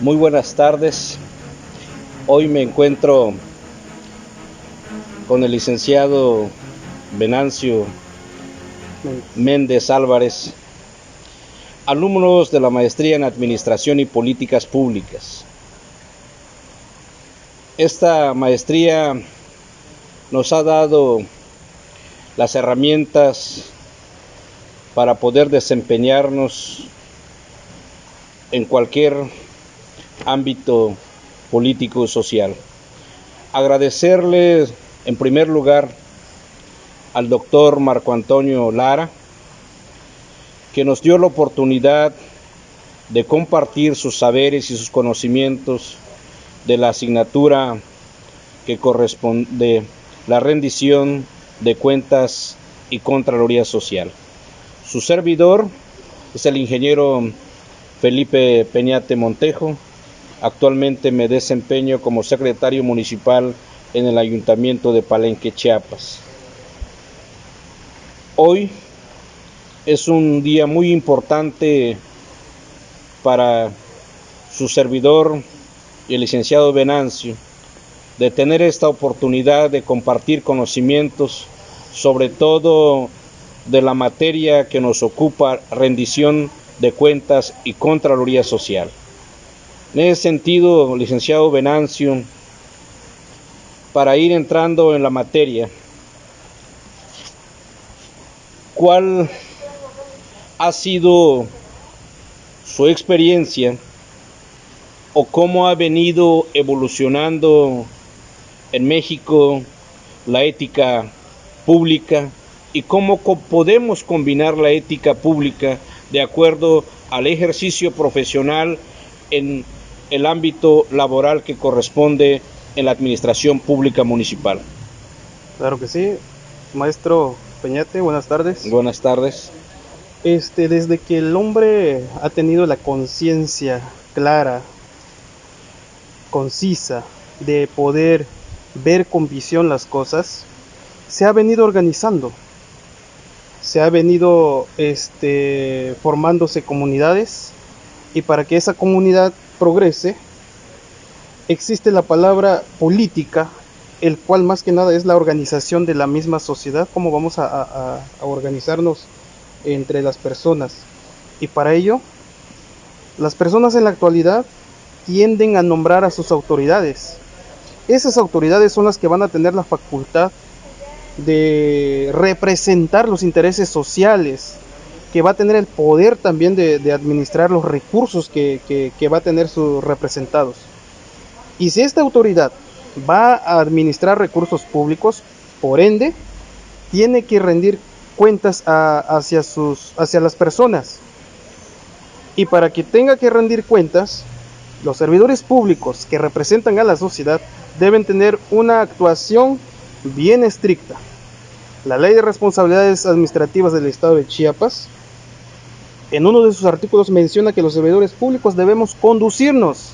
Muy buenas tardes. Hoy me encuentro con el licenciado Venancio Méndez Álvarez, alumnos de la maestría en Administración y Políticas Públicas. Esta maestría nos ha dado las herramientas para poder desempeñarnos en cualquier ámbito político y social. Agradecerles en primer lugar al doctor Marco Antonio Lara, que nos dio la oportunidad de compartir sus saberes y sus conocimientos de la asignatura que corresponde la rendición de cuentas y Contraloría Social. Su servidor es el ingeniero Felipe Peñate Montejo. Actualmente me desempeño como secretario municipal en el Ayuntamiento de Palenque, Chiapas. Hoy es un día muy importante para su servidor y el licenciado Venancio de tener esta oportunidad de compartir conocimientos, sobre todo de la materia que nos ocupa, rendición de cuentas y Contraloría Social. En ese sentido, licenciado Venancio, para ir entrando en la materia, ¿cuál ha sido su experiencia o cómo ha venido evolucionando en México la ética pública y cómo podemos combinar la ética pública de acuerdo al ejercicio profesional en el ámbito laboral que corresponde en la administración pública municipal? Claro que sí, maestro Peñate, buenas tardes. Buenas tardes. Desde que el hombre ha tenido la conciencia clara, concisa, de poder ver con visión las cosas, se ha venido organizando, se ha venido formándose comunidades, y para que esa comunidad progrese, existe la palabra política, el cual más que nada es la organización de la misma sociedad, cómo vamos a organizarnos entre las personas. Y para ello, las personas en la actualidad tienden a nombrar a sus autoridades. Esas autoridades son las que van a tener la facultad de representar los intereses sociales, que va a tener el poder también de administrar los recursos que va a tener sus representados. Y si esta autoridad va a administrar recursos públicos, por ende, tiene que rendir cuentas hacia las personas. Y para que tenga que rendir cuentas, los servidores públicos que representan a la sociedad deben tener una actuación bien estricta. La Ley de Responsabilidades Administrativas del Estado de Chiapas, en uno de sus artículos menciona que los servidores públicos debemos conducirnos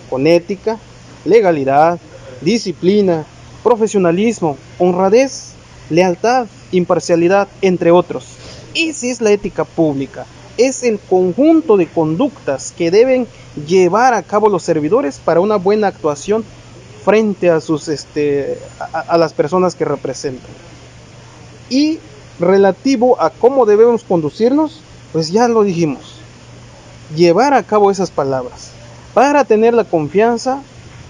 con ética, legalidad, disciplina, profesionalismo, honradez, lealtad, imparcialidad, entre otros. Esa es la ética pública. Es el conjunto de conductas que deben llevar a cabo los servidores para una buena actuación frente a las personas que representan. Y relativo a cómo debemos conducirnos, pues ya lo dijimos, llevar a cabo esas palabras para tener la confianza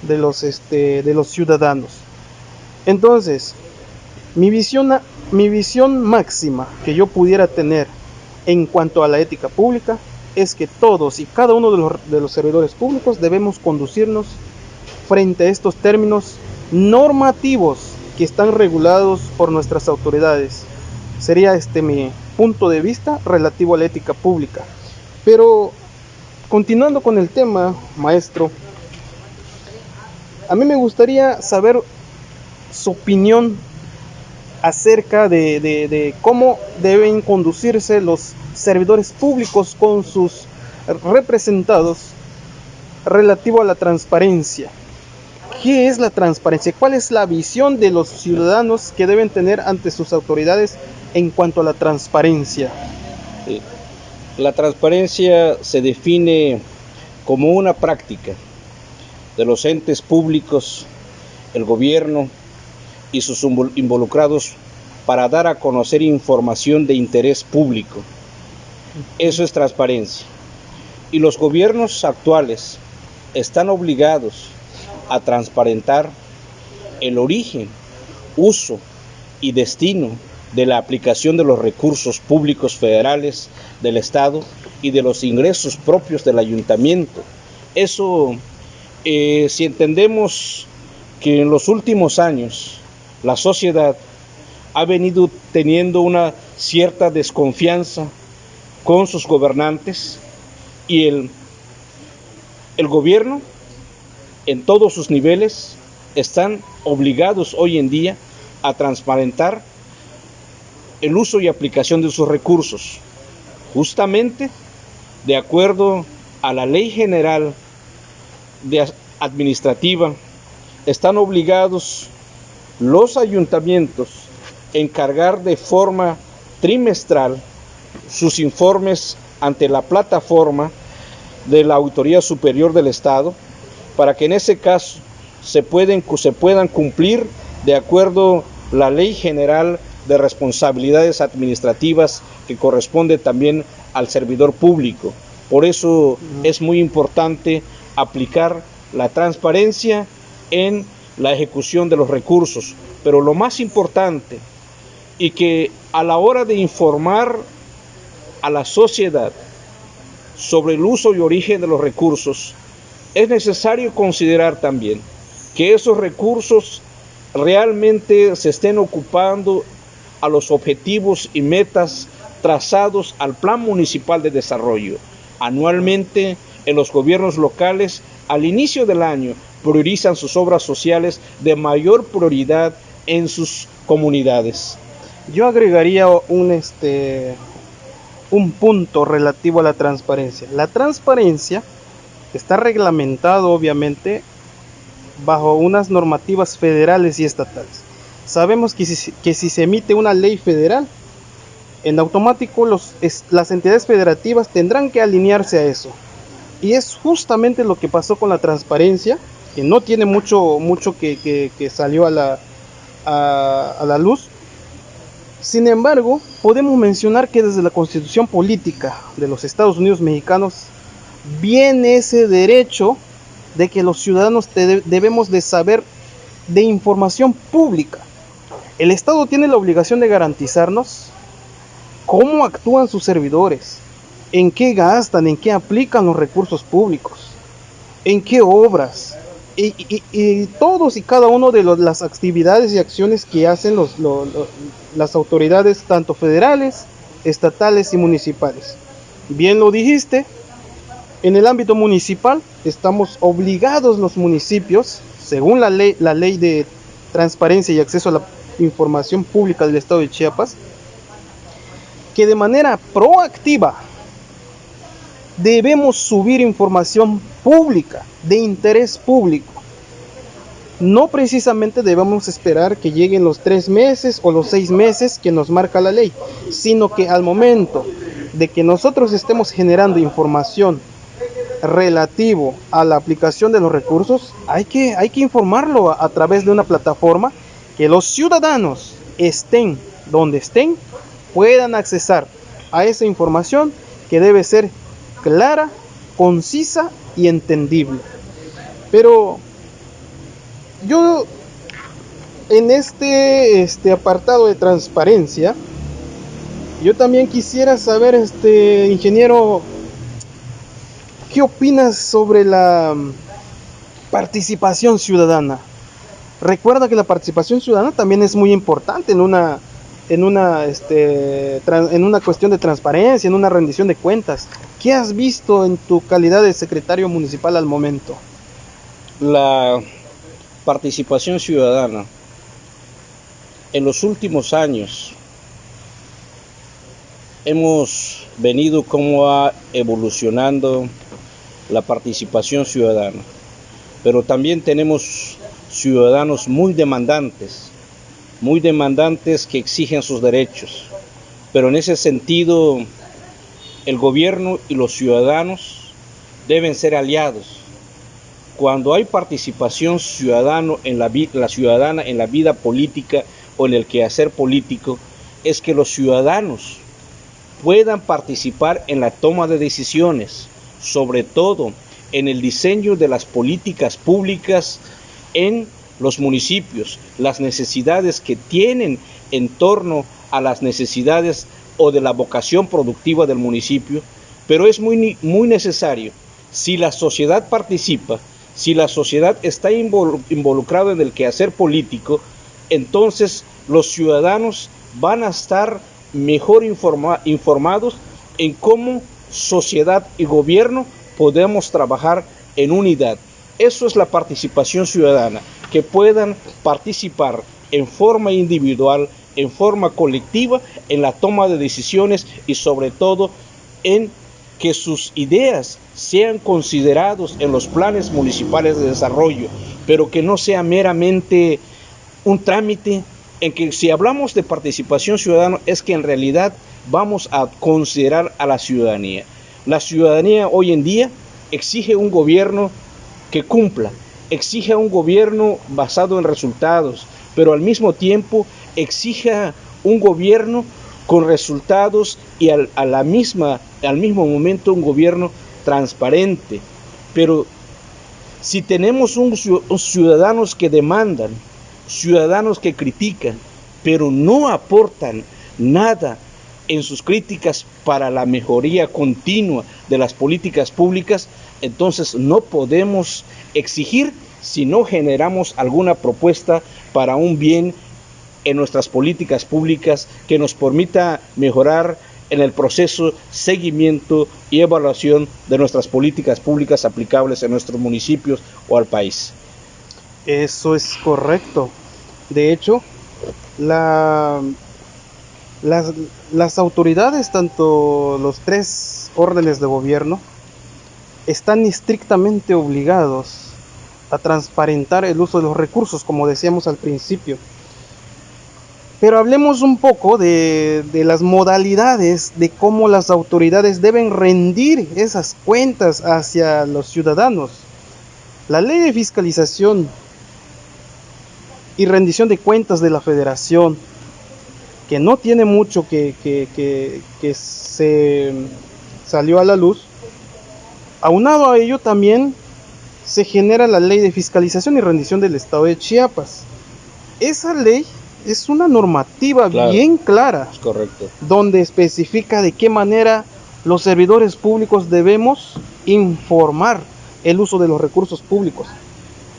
de los ciudadanos. Entonces, mi visión máxima que yo pudiera tener en cuanto a la ética pública es que todos y cada uno de los servidores públicos debemos conducirnos frente a estos términos normativos que están regulados por nuestras autoridades. Sería mi punto de vista relativo a la ética pública. Pero continuando con el tema, maestro, a mí me gustaría saber su opinión acerca de cómo deben conducirse los servidores públicos con sus representados relativo a la transparencia. ¿Qué es la transparencia? ¿Cuál es la visión de los ciudadanos que deben tener ante sus autoridades en cuanto a la transparencia? La transparencia se define como una práctica de los entes públicos, el gobierno y sus involucrados para dar a conocer información de interés público. Eso es transparencia. Y los gobiernos actuales están obligados a transparentar el origen, uso y destino de la aplicación de los recursos públicos federales del Estado y de los ingresos propios del ayuntamiento. Eso, si entendemos que en los últimos años la sociedad ha venido teniendo una cierta desconfianza con sus gobernantes y el gobierno en todos sus niveles están obligados hoy en día a transparentar el uso y aplicación de sus recursos, justamente de acuerdo a la Ley General Administrativa. Están obligados los ayuntamientos a encargar de forma trimestral sus informes ante la plataforma de la Auditoría Superior del Estado, para que en ese caso se puedan cumplir de acuerdo a la Ley General de Responsabilidades Administrativas que corresponde también al servidor público. Por eso es muy importante aplicar la transparencia en la ejecución de los recursos. Pero lo más importante, y que a la hora de informar a la sociedad sobre el uso y origen de los recursos, es necesario considerar también que esos recursos realmente se estén ocupando a los objetivos y metas trazados al Plan Municipal de Desarrollo. Anualmente, en los gobiernos locales, al inicio del año, priorizan sus obras sociales de mayor prioridad en sus comunidades. Yo agregaría un punto relativo a la transparencia. La transparencia está reglamentado, obviamente, bajo unas normativas federales y estatales. Sabemos que si se emite una ley federal, en automático las entidades federativas tendrán que alinearse a eso. Y es justamente lo que pasó con la transparencia, que no tiene mucho que salió a la luz. Sin embargo, podemos mencionar que desde la Constitución Política de los Estados Unidos Mexicanos viene ese derecho de que los ciudadanos debemos de saber de información pública. El Estado tiene la obligación de garantizarnos cómo actúan sus servidores, en qué gastan, en qué aplican los recursos públicos, en qué obras, y todos y cada uno de las actividades y acciones que hacen las autoridades, tanto federales, estatales y municipales. Bien lo dijiste, en el ámbito municipal estamos obligados los municipios, según la ley de transparencia y acceso a la información pública del Estado de Chiapas, que de manera proactiva debemos subir información pública de interés público. No precisamente debemos esperar que lleguen los 3 meses o los 6 meses que nos marca la ley, sino que al momento de que nosotros estemos generando información relativo a la aplicación de los recursos, hay que informarlo a través de una plataforma que los ciudadanos, estén donde estén, puedan accesar a esa información que debe ser clara, concisa y entendible. Pero yo en este apartado de transparencia, yo también quisiera saber, ingeniero, ¿qué opinas sobre la participación ciudadana? Recuerda que la participación ciudadana también es muy importante en una cuestión de transparencia, en una rendición de cuentas. ¿Qué has visto en tu calidad de secretario municipal al momento? La participación ciudadana en los últimos años hemos venido cómo va evolucionando la participación ciudadana, pero también tenemos ciudadanos muy demandantes que exigen sus derechos, pero en ese sentido el gobierno y los ciudadanos deben ser aliados. Cuando hay participación ciudadana en la vida política o en el quehacer político, es que los ciudadanos puedan participar en la toma de decisiones, sobre todo en el diseño de las políticas públicas en los municipios, las necesidades que tienen en torno a las necesidades o de la vocación productiva del municipio, pero es muy necesario, si la sociedad participa, si la sociedad está involucrada en el quehacer político, entonces los ciudadanos van a estar mejor informados en cómo sociedad y gobierno podemos trabajar en unidad. Eso es la participación ciudadana, que puedan participar en forma individual, en forma colectiva, en la toma de decisiones y sobre todo en que sus ideas sean considerados en los planes municipales de desarrollo, pero que no sea meramente un trámite, en que si hablamos de participación ciudadana es que en realidad vamos a considerar a la ciudadanía. La ciudadanía hoy en día exige un gobierno que cumpla, exige un gobierno basado en resultados, pero al mismo tiempo exige un gobierno con resultados y al mismo momento un gobierno transparente. Pero si tenemos ciudadanos que demandan, ciudadanos que critican, pero no aportan nada en sus críticas para la mejoría continua de las políticas públicas, entonces no podemos exigir si no generamos alguna propuesta para un bien en nuestras políticas públicas que nos permita mejorar en el proceso, seguimiento y evaluación de nuestras políticas públicas aplicables en nuestros municipios o al país. Eso es correcto. De hecho, las autoridades, tanto los tres órdenes de gobierno, están estrictamente obligados a transparentar el uso de los recursos, como decíamos al principio. Pero hablemos un poco de las modalidades de cómo las autoridades deben rendir esas cuentas hacia los ciudadanos. La ley de fiscalización y rendición de cuentas de la Federación, que no tiene mucho que se salió a la luz, aunado a ello también se genera la ley de fiscalización y rendición del Estado de Chiapas. Esa ley es una normativa bien clara, es correcto, donde especifica de qué manera los servidores públicos debemos informar el uso de los recursos públicos.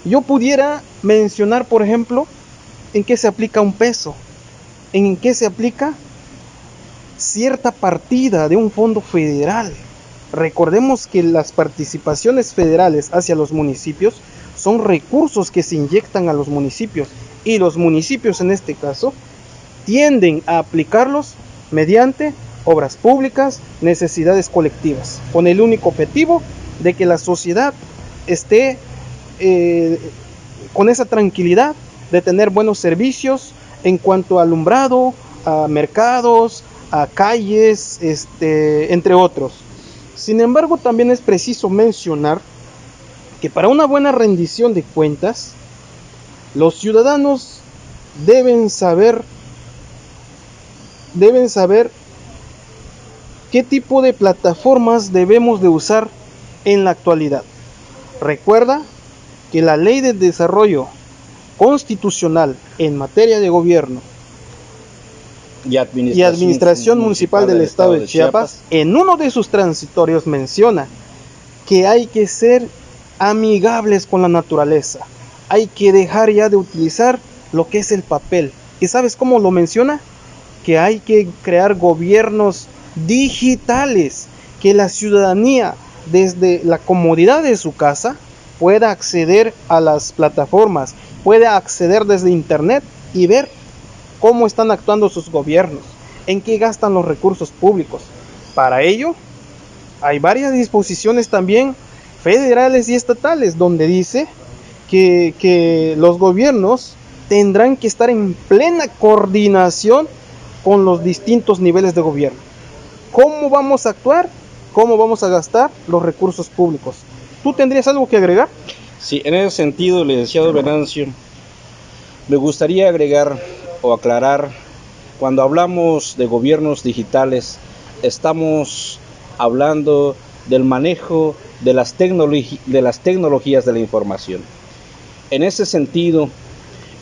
Yo pudiera mencionar, por ejemplo, en qué se aplica un peso, en qué se aplica cierta partida de un fondo federal. Recordemos que las participaciones federales hacia los municipios son recursos que se inyectan a los municipios, y los municipios en este caso tienden a aplicarlos mediante obras públicas, necesidades colectivas, con el único objetivo de que la sociedad esté con esa tranquilidad de tener buenos servicios en cuanto a alumbrado, a mercados, a calles, entre otros. Sin embargo, también es preciso mencionar que para una buena rendición de cuentas, los ciudadanos deben saber qué tipo de plataformas debemos de usar en la actualidad. Recuerda que la Ley de Desarrollo Constitucional en materia de gobierno y administración municipal del Estado de Chiapas, en uno de sus transitorios menciona que hay que ser amigables con la naturaleza. Hay que dejar ya de utilizar lo que es el papel. ¿Y sabes cómo lo menciona? Que hay que crear gobiernos digitales, que la ciudadanía desde la comodidad de su casa pueda acceder a las plataformas, pueda acceder desde internet y ver cómo están actuando sus gobiernos, en qué gastan los recursos públicos. Para ello, hay varias disposiciones también federales y estatales donde dice que los gobiernos tendrán que estar en plena coordinación con los distintos niveles de gobierno. ¿Cómo vamos a actuar? cómo vamos a gastar los recursos públicos. ¿Tú tendrías algo que agregar? Sí, en ese sentido, licenciado Venancio, me gustaría agregar o aclarar, cuando hablamos de gobiernos digitales, estamos hablando del manejo de las tecnologías de la información. En ese sentido,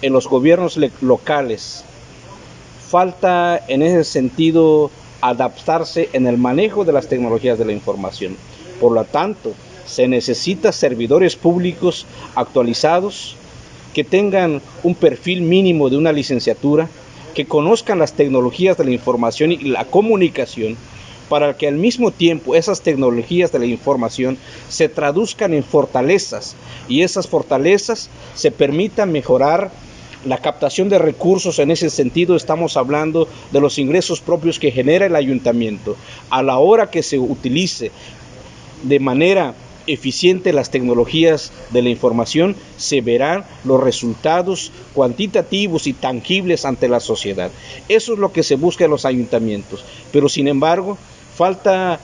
en los gobiernos locales, falta en ese sentido adaptarse en el manejo de las tecnologías de la información. Por lo tanto, se necesita servidores públicos actualizados, que tengan un perfil mínimo de una licenciatura, que conozcan las tecnologías de la información y la comunicación, para que al mismo tiempo esas tecnologías de la información se traduzcan en fortalezas, y esas fortalezas se permitan mejorar la captación de recursos. En ese sentido estamos hablando de los ingresos propios que genera el ayuntamiento. A la hora que se utilice de manera eficiente las tecnologías de la información, se verán los resultados cuantitativos y tangibles ante la sociedad. Eso es lo que se busca en los ayuntamientos, pero sin embargo falta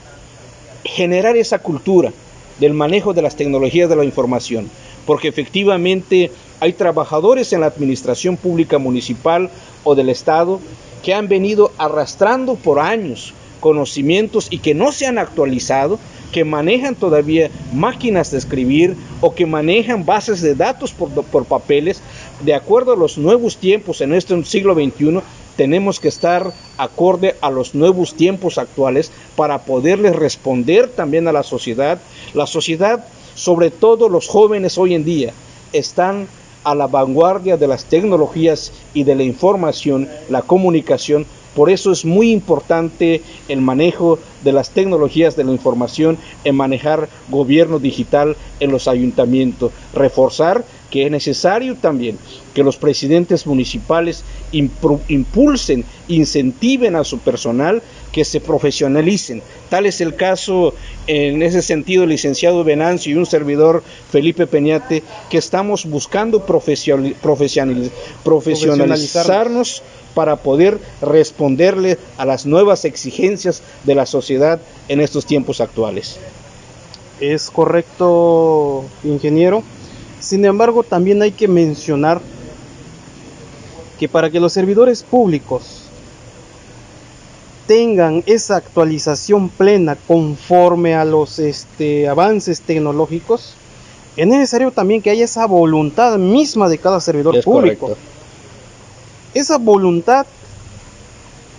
generar esa cultura del manejo de las tecnologías de la información, porque efectivamente hay trabajadores en la administración pública municipal o del Estado que han venido arrastrando por años conocimientos y que no se han actualizado, que manejan todavía máquinas de escribir o que manejan bases de datos por papeles. De acuerdo a los nuevos tiempos en este siglo XXI, tenemos que estar acorde a los nuevos tiempos actuales para poderles responder también a la sociedad. La sociedad, sobre todo los jóvenes hoy en día, están a la vanguardia de las tecnologías y de la información, la comunicación. Por eso es muy importante el manejo de las tecnologías de la información, en manejar gobierno digital en los ayuntamientos. Reforzar que es necesario también que los presidentes municipales impulsen, incentiven a su personal, que se profesionalicen. Tal es el caso, en ese sentido, el licenciado Venancio y un servidor, Felipe Peñate, que estamos buscando profesionalizarnos para poder responderle a las nuevas exigencias de la sociedad en estos tiempos actuales. Es correcto, ingeniero. Sin embargo, también hay que mencionar que para que los servidores públicos tengan esa actualización plena conforme a los avances tecnológicos, es necesario también que haya esa voluntad misma de cada servidor público. Correcto. Esa voluntad,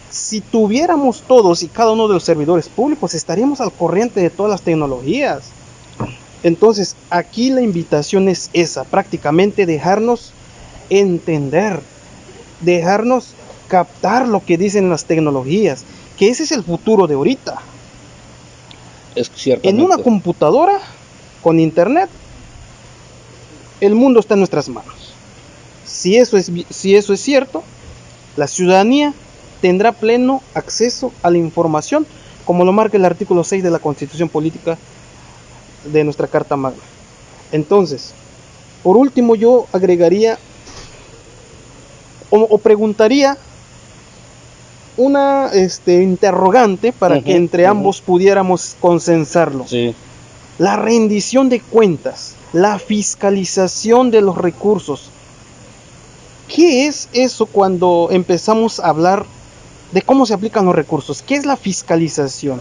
si tuviéramos todos y cada uno de los servidores públicos, estaríamos al corriente de todas las tecnologías. Entonces, aquí la invitación es esa, prácticamente dejarnos entender, dejarnos captar lo que dicen las tecnologías, que ese es el futuro de ahorita. Es ciertamente. En una computadora, con internet, el mundo está en nuestras manos. Si eso es cierto, la ciudadanía tendrá pleno acceso a la información, como lo marca el artículo 6 de la Constitución Política de nuestra Carta Magna. Entonces, por último, yo agregaría o preguntaría una interrogante para que entre ambos pudiéramos consensarlo. Sí. La rendición de cuentas, la fiscalización de los recursos. ¿Qué es eso cuando empezamos a hablar de cómo se aplican los recursos? ¿Qué es la fiscalización?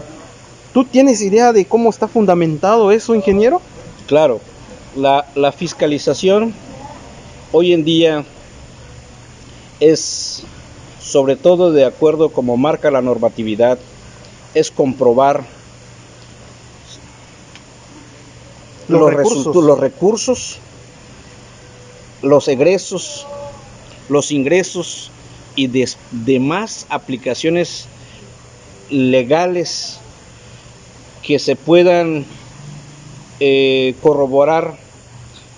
¿Tú tienes idea de cómo está fundamentado eso, ingeniero? Claro, la fiscalización hoy en día es, sobre todo de acuerdo como marca la normatividad, es comprobar los recursos, los egresos, los ingresos y demás aplicaciones legales que se puedan corroborar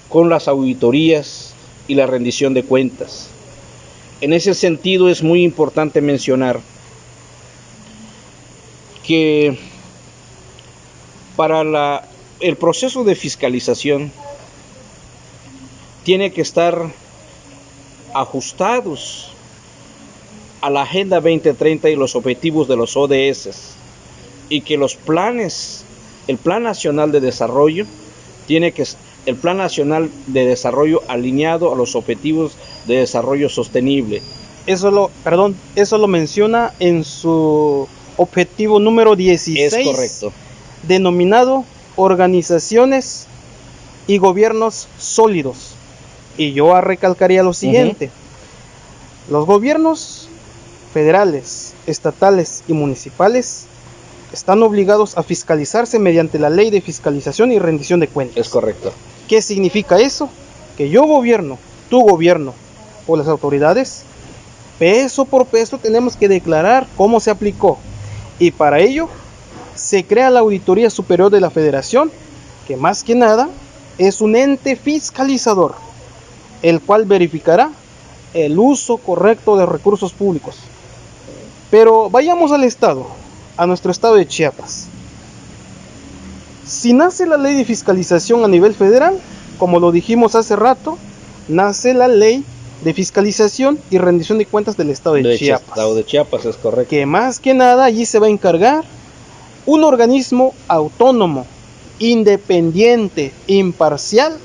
con las auditorías y la rendición de cuentas. En ese sentido es muy importante mencionar que para el proceso de fiscalización tiene que estar ajustados a la Agenda 2030 y los objetivos de los ODS. y que los planes, el Plan Nacional de Desarrollo, el Plan Nacional de Desarrollo alineado a los objetivos de desarrollo sostenible. Eso lo menciona en su objetivo número 16. Es correcto. Denominado organizaciones y gobiernos sólidos. Y yo recalcaría lo siguiente. Los gobiernos federales, estatales y municipales están obligados a fiscalizarse mediante la Ley de Fiscalización y Rendición de Cuentas. Es correcto. ¿Qué significa eso? Que yo gobierno, tú gobierno o las autoridades, peso por peso tenemos que declarar cómo se aplicó. Y para ello se crea la Auditoría Superior de la Federación, que más que nada es un ente fiscalizador, el cual verificará el uso correcto de recursos públicos. Pero vayamos al estado, a nuestro estado de Chiapas. Si nace la ley de fiscalización a nivel federal, como lo dijimos hace rato, nace la ley de fiscalización y rendición de cuentas del estado de Chiapas. Estado de Chiapas, es correcto. Que más que nada allí se va a encargar un organismo autónomo, independiente, imparcial,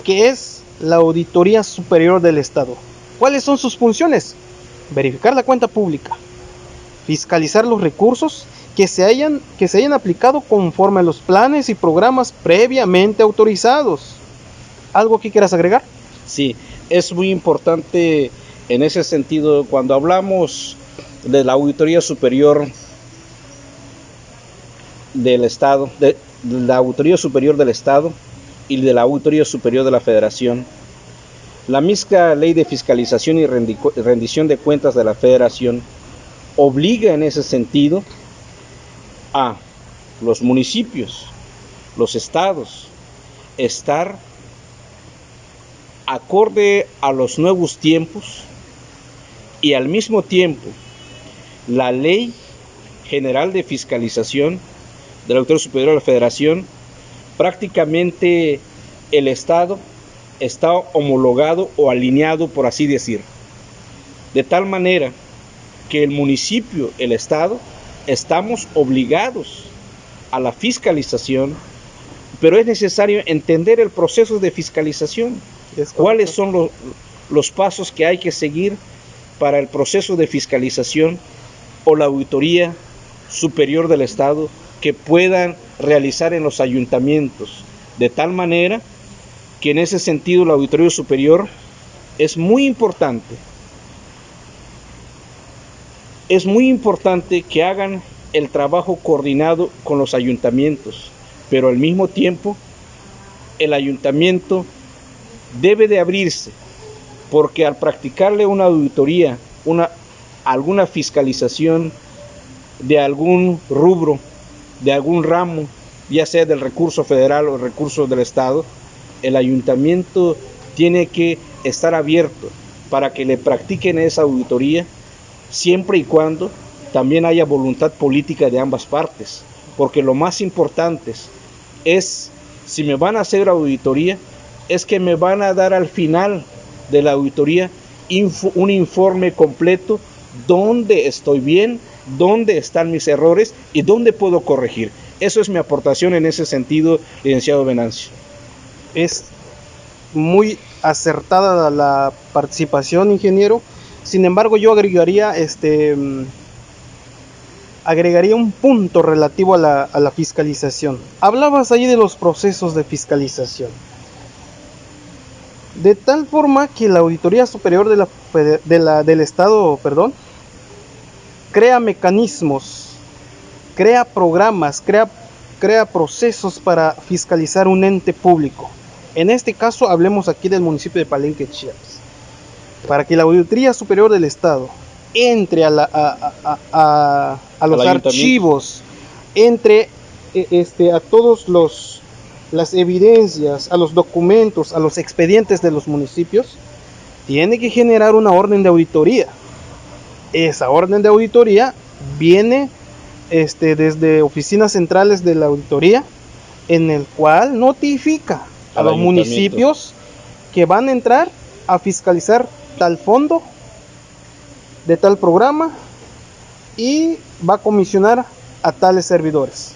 que es la Auditoría Superior del Estado. ¿Cuáles son sus funciones? Verificar la cuenta pública, fiscalizar los recursos que se hayan aplicado conforme a los planes y programas previamente autorizados. ¿Algo que quieras agregar? Sí, es muy importante en ese sentido cuando hablamos de la Auditoría Superior del Estado, de la Auditoría Superior del Estado y de la Auditoría Superior de la Federación. La misma Ley de Fiscalización y Rendición de Cuentas de la Federación obliga en ese sentido a los municipios, los estados, estar acorde a los nuevos tiempos y al mismo tiempo la Ley General de Fiscalización de la Auditoría Superior de la Federación, prácticamente el Estado está homologado o alineado, por así decir, de tal manera que el municipio, el Estado, estamos obligados a la fiscalización, pero es necesario entender el proceso de fiscalización, cuáles son los pasos que hay que seguir para el proceso de fiscalización o la Auditoría Superior del Estado que puedan realizar en los ayuntamientos, de tal manera que en ese sentido la Auditoría Superior es muy importante. Es muy importante que hagan el trabajo coordinado con los ayuntamientos, pero al mismo tiempo el ayuntamiento debe de abrirse, porque al practicarle una auditoría, alguna fiscalización de algún rubro, de algún ramo, ya sea del recurso federal o recurso del Estado, el ayuntamiento tiene que estar abierto para que le practiquen esa auditoría, siempre y cuando también haya voluntad política de ambas partes, porque lo más importante es, si me van a hacer auditoría, es que me van a dar al final de la auditoría un informe completo, dónde estoy bien, dónde están mis errores y dónde puedo corregir. Eso es mi aportación en ese sentido, licenciado Venancio. Es muy acertada la participación, ingeniero. Sin embargo, yo agregaría un punto relativo a la fiscalización. Hablabas ahí de los procesos de fiscalización. De tal forma que la Auditoría Superior del Estado, crea mecanismos, crea programas, crea procesos para fiscalizar un ente público. En este caso hablemos aquí del municipio de Palenque, Chiapas. Para que la Auditoría Superior del Estado entre a los archivos, entre a todos las evidencias, a los documentos, a los expedientes de los municipios, tiene que generar una orden de auditoría. Esa orden de auditoría viene desde oficinas centrales de la auditoría, en el cual notifica a los municipios que van a entrar a fiscalizar tal fondo de tal programa y va a comisionar a tales servidores.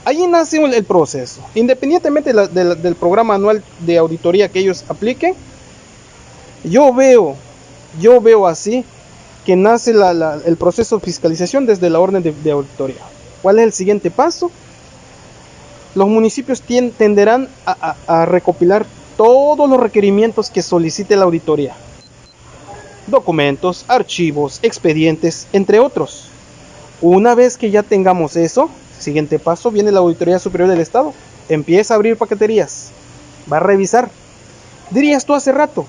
Allí nace el proceso. Independientemente del programa anual de auditoría que ellos apliquen, yo veo así que nace el proceso de fiscalización desde la orden de auditoría. ¿Cuál es el siguiente paso? Los municipios tenderán a recopilar todos los requerimientos que solicite la auditoría. Documentos, archivos, expedientes, entre otros. Una vez que ya tengamos eso, siguiente paso, viene la Auditoría Superior del Estado. Empieza a abrir paqueterías. Va a revisar. Dirías tú hace rato,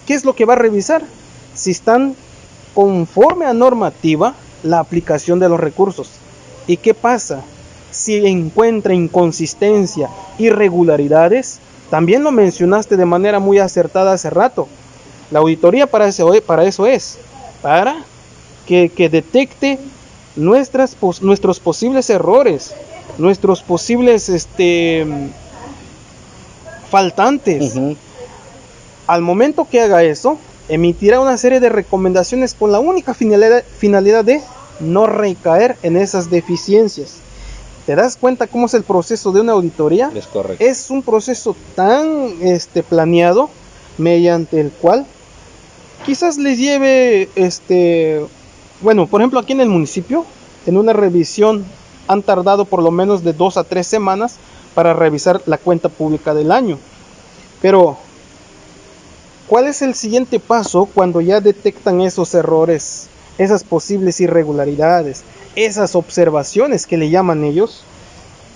¿qué es lo que va a revisar? Si están conforme a normativa la aplicación de los recursos. ¿Y qué pasa? Si encuentra inconsistencia, irregularidades, también lo mencionaste de manera muy acertada hace rato. La auditoría para eso es, para que detecte nuestros posibles errores, nuestros posibles faltantes. Al momento que haga eso, emitirá una serie de recomendaciones con la única finalidad de no recaer en esas deficiencias. ¿Te das cuenta cómo es el proceso de una auditoría? Es correcto. Es un proceso tan planeado, mediante el cual quizás les lleve, bueno, por ejemplo aquí en el municipio, en una revisión han tardado por lo menos de 2 a 3 semanas para revisar la cuenta pública del año. Pero, ¿cuál es el siguiente paso cuando ya detectan esos errores, esas posibles irregularidades, esas observaciones que le llaman ellos?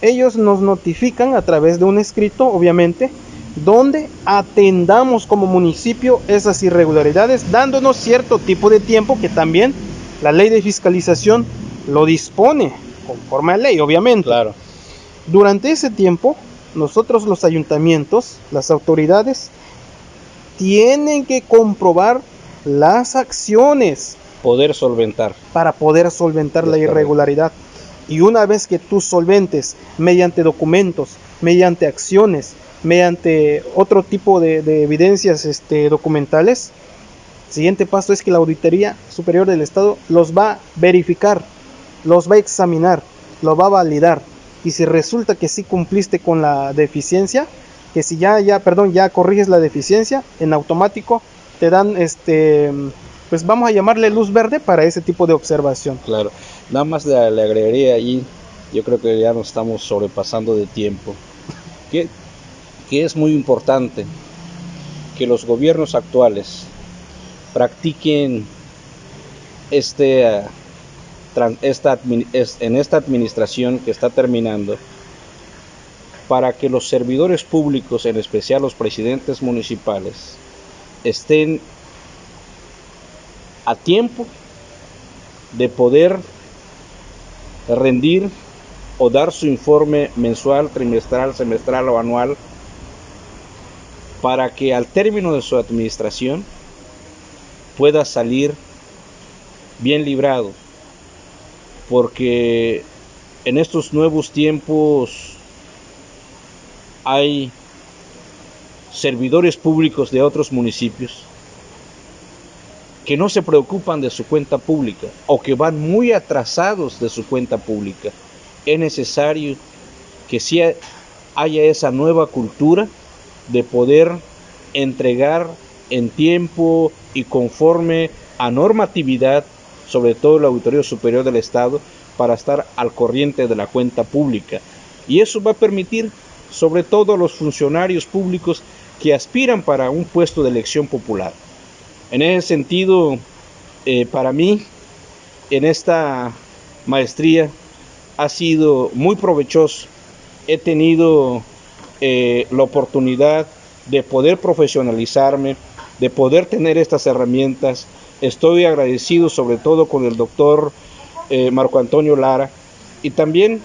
Ellos nos notifican a través de un escrito, obviamente, donde atendamos como municipio esas irregularidades, dándonos cierto tipo de tiempo que también la ley de fiscalización lo dispone, conforme a ley, obviamente. Claro. Durante ese tiempo, nosotros los ayuntamientos, las autoridades, tienen que comprobar las acciones para poder solventar la irregularidad. Y una vez que tú solventes mediante documentos, mediante acciones, mediante otro tipo de evidencias documentales, el siguiente paso es que la Auditoría Superior del Estado los va a verificar, los va a examinar, los va a validar. Y si resulta que sí cumpliste con la deficiencia, que si ya corriges la deficiencia, en automático te dan pues vamos a llamarle luz verde para ese tipo de observación. Claro, nada más le agregaría allí, yo creo que ya nos estamos sobrepasando de tiempo, que es muy importante que los gobiernos actuales practiquen en esta administración que está terminando, para que los servidores públicos, en especial los presidentes municipales, estén a tiempo de poder rendir o dar su informe mensual, trimestral, semestral o anual, para que al término de su administración pueda salir bien librado, porque en estos nuevos tiempos hay servidores públicos de otros municipios que no se preocupan de su cuenta pública o que van muy atrasados de su cuenta pública. Es necesario que sí haya esa nueva cultura de poder entregar en tiempo y conforme a normatividad, sobre todo la Auditoría Superior del Estado, para estar al corriente de la cuenta pública. Y eso va a permitir, sobre todo a los funcionarios públicos que aspiran para un puesto de elección popular. En ese sentido, para mí, en esta maestría ha sido muy provechoso. He tenido la oportunidad de poder profesionalizarme, de poder tener estas herramientas. Estoy agradecido sobre todo con el doctor Marco Antonio Lara, y también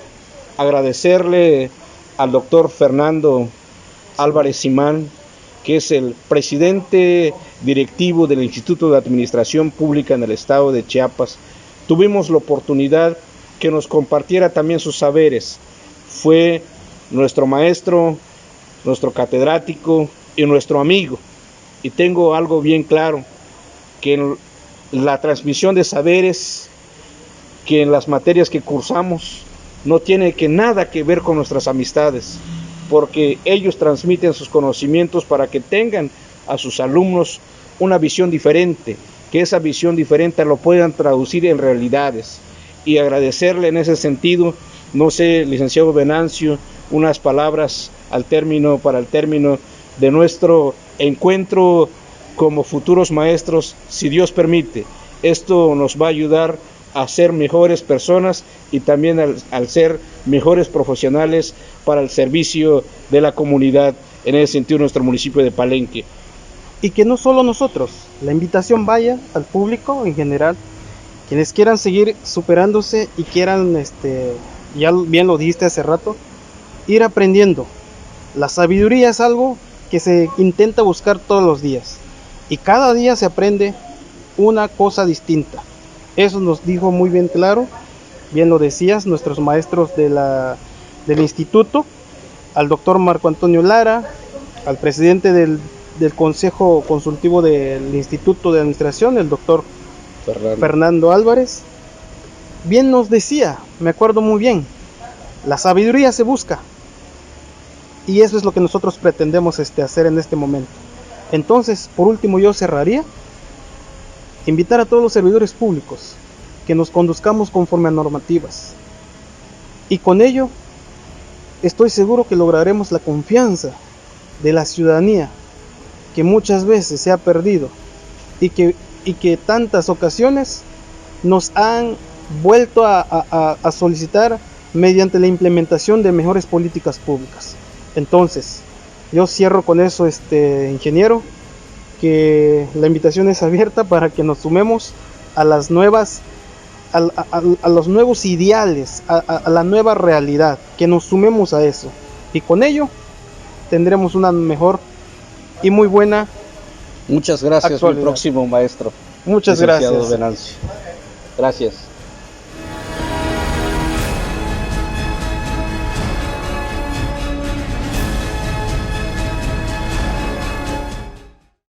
agradecerle al doctor Fernando Álvarez Simán, que es el presidente directivo del Instituto de Administración Pública en el estado de Chiapas. Tuvimos la oportunidad que nos compartiera también sus saberes. Fue nuestro maestro, nuestro catedrático y nuestro amigo. Y tengo algo bien claro, que en la transmisión de saberes, que en las materias que cursamos, no tiene nada que ver con nuestras amistades, porque ellos transmiten sus conocimientos para que tengan a sus alumnos una visión diferente, que esa visión diferente lo puedan traducir en realidades. Y agradecerle en ese sentido, no sé, licenciado Venancio, unas palabras para el término de nuestro encuentro como futuros maestros, si Dios permite. Esto nos va a ayudar a ser mejores personas y también al ser mejores profesionales para el servicio de la comunidad, en ese sentido nuestro municipio de Palenque. Y que no solo nosotros, la invitación vaya al público en general, quienes quieran seguir superándose y quieran, ya bien lo dijiste hace rato, ir aprendiendo. La sabiduría es algo que se intenta buscar todos los días y cada día se aprende una cosa distinta. Eso nos dijo muy bien claro, bien lo decías, nuestros maestros del instituto, al doctor Marco Antonio Lara, al presidente del Consejo Consultivo del Instituto de Administración, el doctor Fernando Álvarez. Bien nos decía, me acuerdo muy bien, la sabiduría se busca. Y eso es lo que nosotros pretendemos hacer en este momento. Entonces, por último, yo cerraría, invitar a todos los servidores públicos que nos conduzcamos conforme a normativas. Y con ello, estoy seguro que lograremos la confianza de la ciudadanía, que muchas veces se ha perdido y que tantas ocasiones nos han vuelto a solicitar mediante la implementación de mejores políticas públicas. Entonces, yo cierro con eso, ingeniero, que la invitación es abierta para que nos sumemos a las nuevas, a los nuevos ideales, a la nueva realidad, que nos sumemos a eso. Y con ello tendremos una mejor y muy buena. Muchas gracias, mi próximo maestro. Muchas gracias. Venancio. Gracias.